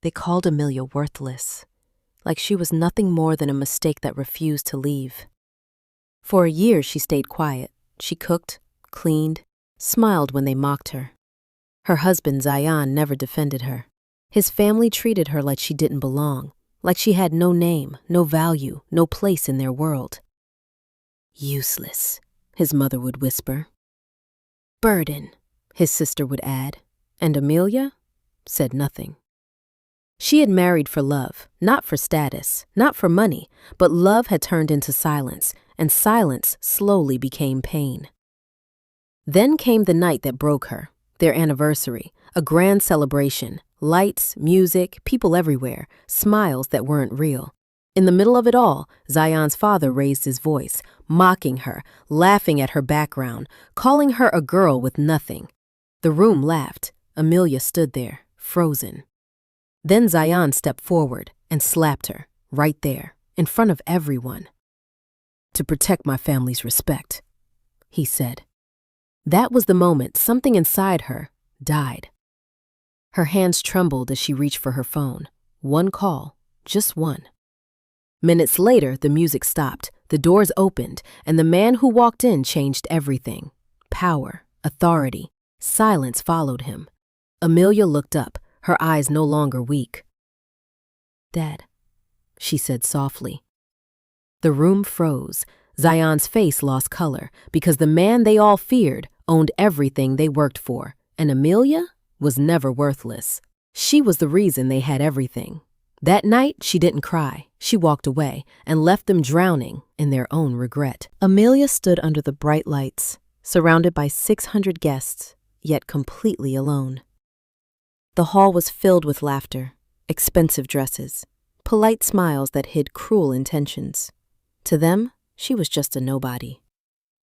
They called Amelia worthless, like she was nothing more than a mistake that refused to leave. For a year she stayed quiet. She cooked, cleaned, smiled when they mocked her. Her husband, Zion, never defended her. His family treated her like she didn't belong, like she had no name, no value, no place in their world. Useless, his mother would whisper. Burden, his sister would add, and Amelia said nothing. She had married for love, not for status, not for money, but love had turned into silence, and silence slowly became pain. Then came the night that broke her, their anniversary, a grand celebration, lights, music, people everywhere, smiles that weren't real. In the middle of it all, Zion's father raised his voice, mocking her, laughing at her background, calling her a girl with nothing. The room laughed. Amelia stood there, frozen. Then Zion stepped forward and slapped her, right there, in front of everyone. To protect my family's respect, he said. That was the moment something inside her died. Her hands trembled as she reached for her phone. One call, just one. Minutes later, the music stopped, the doors opened, and the man who walked in changed everything. Power, authority, silence followed him. Amelia looked up, her eyes no longer weak. Dad, she said softly. The room froze. Zion's face lost color because the man they all feared owned everything they worked for, and Amelia was never worthless. She was the reason they had everything. That night, she didn't cry. She walked away and left them drowning in their own regret. Amelia stood under the bright lights, surrounded by 600 guests, yet completely alone. The hall was filled with laughter, expensive dresses, polite smiles that hid cruel intentions. To them, she was just a nobody.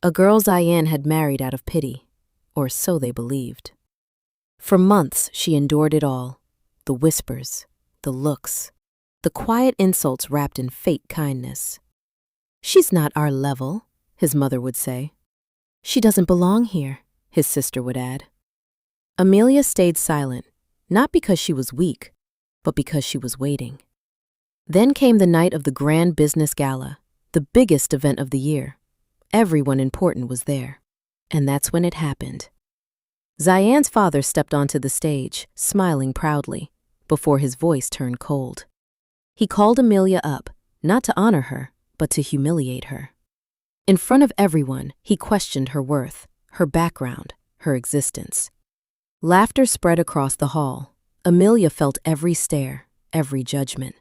A girl Zion had married out of pity, or so they believed. For months, she endured it all. The whispers, the looks, the quiet insults wrapped in fake kindness. She's not our level, his mother would say. She doesn't belong here, his sister would add. Amelia stayed silent, not because she was weak, but because she was waiting. Then came the night of the grand business gala, the biggest event of the year. Everyone important was there. And that's when it happened. Zion's father stepped onto the stage, smiling proudly, before his voice turned cold. He called Amelia up, not to honor her, but to humiliate her. In front of everyone, he questioned her worth, her background, her existence. Laughter spread across the hall. Amelia felt every stare, every judgment.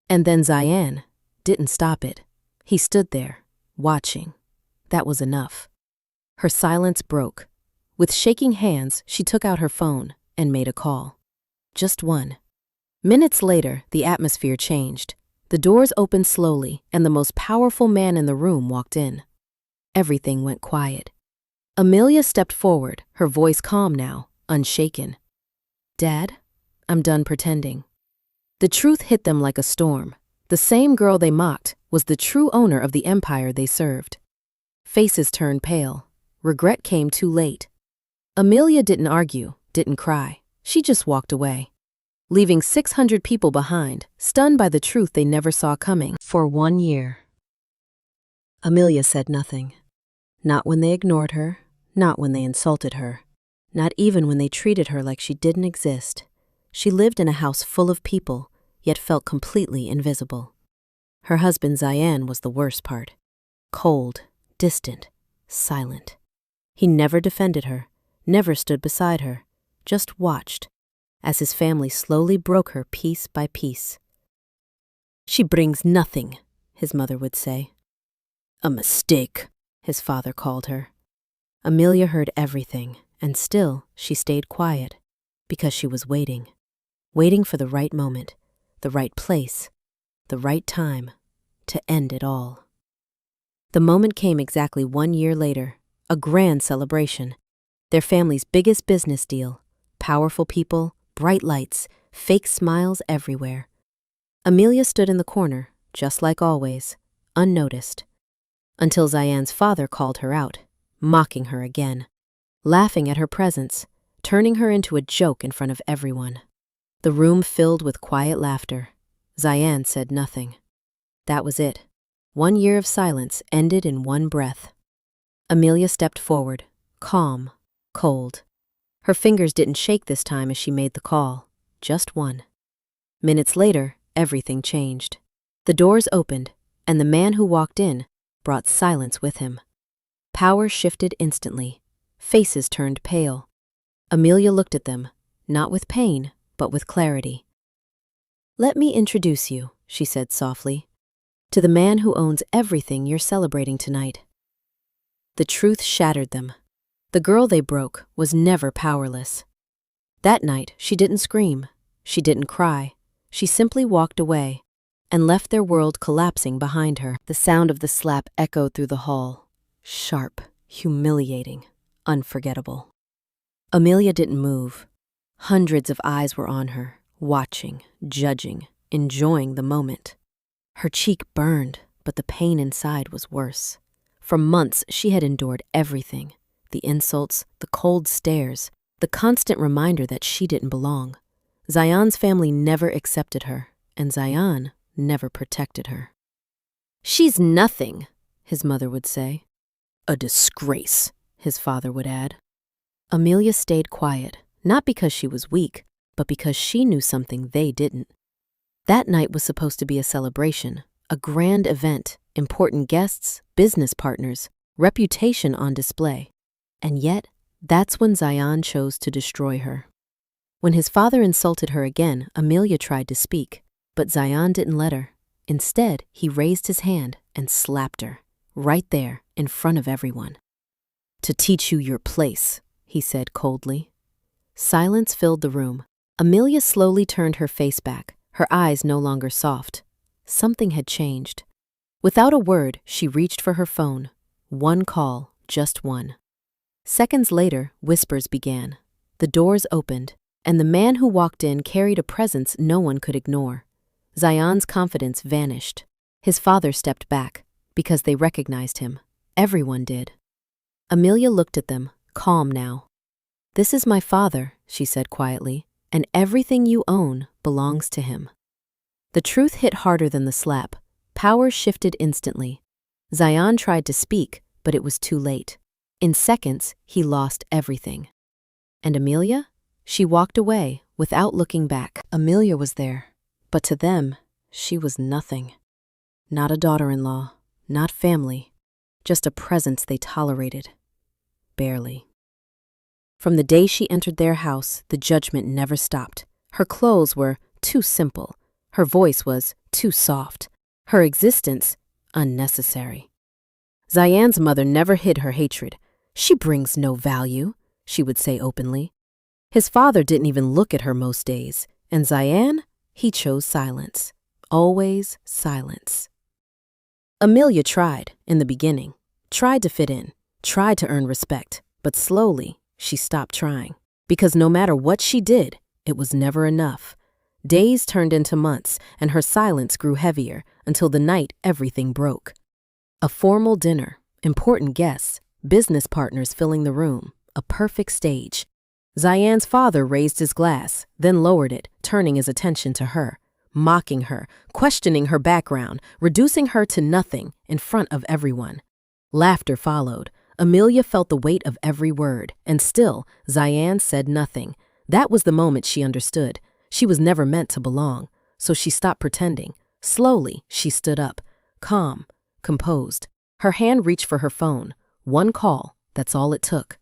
And then Zion didn't stop it. He stood there, watching. That was enough. Her silence broke. With shaking hands, she took out her phone and made a call. Just one. Minutes later, the atmosphere changed. The doors opened slowly, and the most powerful man in the room walked in. Everything went quiet. Amelia stepped forward, her voice calm now, unshaken. Dad, I'm done pretending. The truth hit them like a storm. The same girl they mocked was the true owner of the empire they served. Faces turned pale. Regret came too late. Amelia didn't argue, didn't cry. She just walked away, leaving 600 people behind, stunned by the truth they never saw coming. For 1 year, Amelia said nothing. Not when they ignored her, not when they insulted her, not even when they treated her like she didn't exist. She lived in a house full of people, yet felt completely invisible. Her husband Zion was the worst part. Cold, distant, silent. He never defended her, never stood beside her, just watched as his family slowly broke her piece by piece. She brings nothing, his mother would say. A mistake, his father called her. Amelia heard everything, and still she stayed quiet, because she was waiting for the right moment, the right place, the right time to end it all. The moment came exactly 1 year later, a grand celebration, their family's biggest business deal, powerful people, bright lights, fake smiles everywhere. Amelia stood in the corner, just like always, unnoticed, until Zion's father called her out, mocking her again, laughing at her presence, turning her into a joke in front of everyone. The room filled with quiet laughter. Zayan said nothing. That was it. 1 year of silence ended in one breath. Amelia stepped forward, calm, cold. Her fingers didn't shake this time as she made the call, just one. Minutes later, everything changed. The doors opened, and the man who walked in brought silence with him. Power shifted instantly. Faces turned pale. Amelia looked at them, not with pain, but with clarity. "Let me introduce you," she said softly, "to the man who owns everything you're celebrating tonight." The truth shattered them. The girl they broke was never powerless. That night, she didn't scream. She didn't cry. She simply walked away and left their world collapsing behind her. The sound of the slap echoed through the hall. Sharp, humiliating, unforgettable. Amelia didn't move. Hundreds of eyes were on her, watching, judging, enjoying the moment. Her cheek burned, but the pain inside was worse. For months, she had endured everything. The insults, the cold stares, the constant reminder that she didn't belong. Zayan's family never accepted her, and Zayan never protected her. "She's nothing," his mother would say. "A disgrace," his father would add. Amelia stayed quiet, not because she was weak, but because she knew something they didn't. That night was supposed to be a celebration, a grand event, important guests, business partners, reputation on display. And yet, that's when Zayan chose to destroy her. When his father insulted her again, Amelia tried to speak, but Zayan didn't let her. Instead, he raised his hand and slapped her, right there, in front of everyone. "To teach you your place," he said coldly. Silence filled the room. Amelia slowly turned her face back, her eyes no longer soft. Something had changed. Without a word, she reached for her phone. One call, just one. Seconds later, whispers began. The doors opened, and the man who walked in carried a presence no one could ignore. Zayan's confidence vanished. His father stepped back, because they recognized him. Everyone did. Amelia looked at them, calm now. "This is my father," she said quietly, "and everything you own belongs to him." The truth hit harder than the slap. Power shifted instantly. Zayan tried to speak, but it was too late. In seconds, he lost everything. And Amelia? She walked away without looking back. Amelia was there, but to them, she was nothing. Not a daughter-in-law, not family, just a presence they tolerated. Barely. From the day she entered their house, the judgment never stopped. Her clothes were too simple. Her voice was too soft. Her existence, unnecessary. Zayan's mother never hid her hatred. "She brings no value," she would say openly. His father didn't even look at her most days, and Zayan, he chose silence. Always silence. Amelia tried, in the beginning, tried to fit in, tried to earn respect, but slowly she stopped trying. Because no matter what she did, it was never enough. Days turned into months, and her silence grew heavier until the night everything broke. A formal dinner, important guests, business partners filling the room, a perfect stage. Zayan's father raised his glass, then lowered it, turning his attention to her, mocking her, questioning her background, reducing her to nothing in front of everyone. Laughter followed. Amelia felt the weight of every word, and still, Zayan said nothing. That was the moment she understood. She was never meant to belong, so she stopped pretending. Slowly, she stood up, calm, composed. Her hand reached for her phone. One call, that's all it took.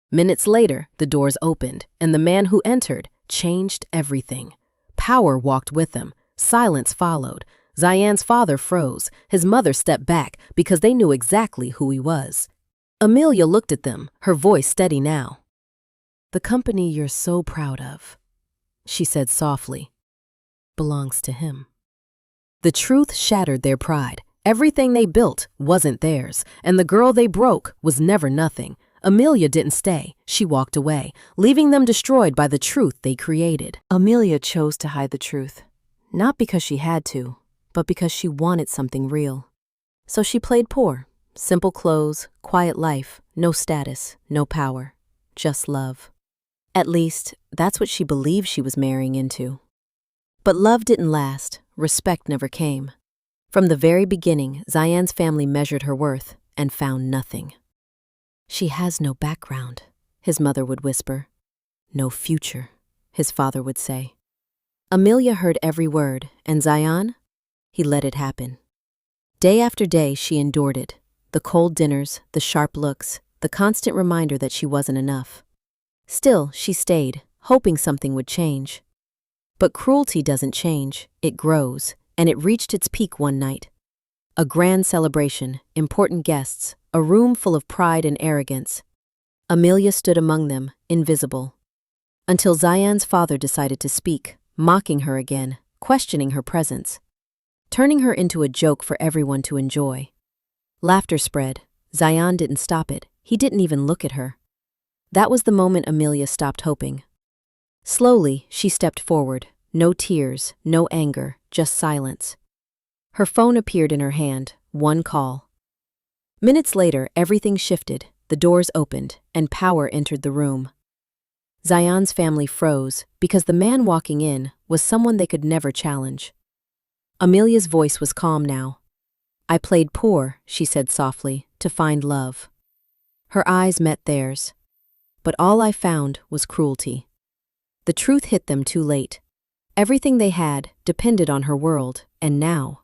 Minutes later, the doors opened, and the man who entered changed everything. Power walked with him. Silence followed. Zayan's father froze. His mother stepped back because they knew exactly who he was. Amelia looked at them, her voice steady now. "The company you're so proud of," she said softly, "belongs to him." The truth shattered their pride. Everything they built wasn't theirs, and the girl they broke was never nothing. Amelia didn't stay. She walked away, leaving them destroyed by the truth they created. Amelia chose to hide the truth, not because she had to, but because she wanted something real. So she played poor. Simple clothes, quiet life, no status, no power, just love. At least, that's what she believed she was marrying into. But love didn't last, respect never came. From the very beginning, Zayan's family measured her worth and found nothing. She has no background, his mother would whisper. No future, his father would say. Amelia heard every word, and Zayan? He let it happen. Day after day, she endured it. The cold dinners, the sharp looks, the constant reminder that she wasn't enough. Still, she stayed, hoping something would change. But cruelty doesn't change, it grows, and it reached its peak one night. A grand celebration, important guests, a room full of pride and arrogance. Amelia stood among them, invisible. Until Zayan's father decided to speak, mocking her again, questioning her presence, turning her into a joke for everyone to enjoy. Laughter spread. Zayan didn't stop it, he didn't even look at her. That was the moment Amelia stopped hoping. Slowly, she stepped forward. No tears, no anger, just silence. Her phone appeared in her hand, one call. Minutes later, everything shifted, the doors opened, and power entered the room. Zayan's family froze, because the man walking in was someone they could never challenge. Amelia's voice was calm now. I played poor, she said softly, to find love. Her eyes met theirs. But all I found was cruelty. The truth hit them too late. Everything they had depended on her world, and now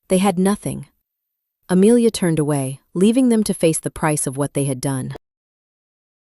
they had nothing. Amelia turned away, leaving them to face the price of what they had done.